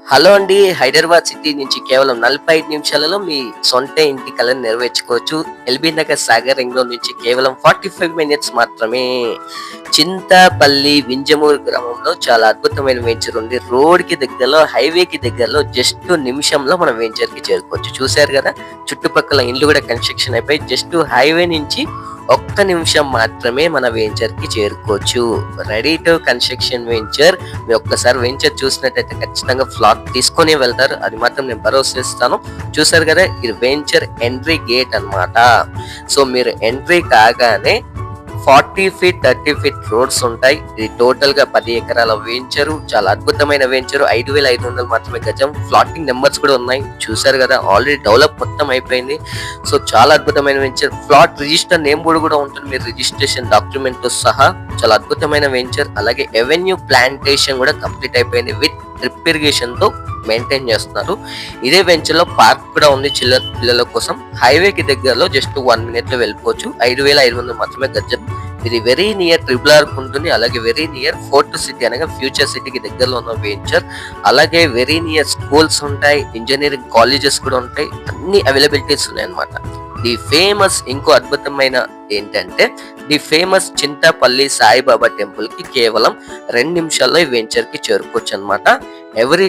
Hello అండి. Hyderabad city నుంచి కేవలం 45 నిమిషాలలో మీ సొంత ఇంటి కలను నెరవేర్చుకోవచ్చు. ఎల్బీ నగర్ సాగర్ రింగ్ రోడ్ నుంచి కేవలం 45 మినిట్స్ మాత్రమే. చింతపల్లి వింజమూరు గ్రామంలో చాలా అద్భుతమైన వెంచర్ ఉంది. రోడ్‌కి దగ్గరలో, హైవేకి దగ్గరలో జస్ట్ నిమిషంలో మనం వెంచర్‌కి చేరుకోవచ్చు. చూసారు కదా! చుట్టుపక్కల ఇండ్లు కూడా కన్‌స్ట్రక్షన్ అయిపోయి జస్ట్ హైవే నుంచి ఒక్క నిమిషం మాత్రమే మన వెంచర్‌కి చేరుకోవచ్చు. Ready to construction venture. మీరు ఒక్కసారి వెంచర్ చూసినట్టయితే ఖచ్చితంగా ఫ్లాట్ తీసుకొనే వెళ్తారు. అది మాత్రం నేను భరోసా ఇస్తాను. చూసారు కదా! ఇది వెంచర్ ఎంట్రీ గేట్ అన్నమాట. సో మీరు ఎంట్రీ కాగానే 40 ఫీట్ 30 ఫీట్ రోడ్స్ ఉంటాయి. ఇది టోటల్ గా 10 ఎకరాల వెంచరు. చాలా అద్భుతమైన వెంచరు. 5,500 మాత్రమే గజం. ఫ్లాటింగ్ నెంబర్స్ కూడా ఉన్నాయి. చూసారు కదా, ఆల్రెడీ డెవలప్ మొత్తం అయిపోయింది. సో చాలా అద్భుతమైన venture. Flat register name board కూడా ఉంటుంది. మీరు రిజిస్ట్రేషన్ డాక్యుమెంట్ తో సహా చాలా అద్భుతమైన వెంచర్. అలాగే ఎవెన్యూ ప్లాంటేషన్ కూడా కంప్లీట్ అయిపోయింది. విత్ డ్రిప్ ఇరిగేషన్ తో మెయింటైన్ చేస్తున్నారు. ఇదే వెంచర్ లో పార్క్ కూడా ఉంది పిల్లల కోసం. హైవేకి దగ్గరలో జస్ట్ 1 మినిట్ లో వెళ్ళిపోవచ్చు. 5,500 మాత్రమే గజం. ఇది వెరీ నియర్ ట్రిపుల్ ఆర్ ఉంటుంది. అలాగే వెరీ నియర్ ఫోర్ట్ సిటీ అనగా ఫ్యూచర్ సిటీకి దగ్గరలో ఉన్న వెంచర్. అలాగే వెరీ నియర్ స్కూల్స్ ఉంటాయి, ఇంజనీరింగ్ కాలేజెస్ కూడా ఉంటాయి. అన్ని అవైలబిలిటీస్ ఉన్నాయి అన్నమాట. ది ఫేమస్ ఇంకో అద్భుతమైన ఏంటంటే the famous Chintapalli Saibaba temple కి కేవలం 2 నిమిషాల్లో ఈ వెంచర్ కి చేరుకోవచ్చు అన్నమాట. ఎవ్రీ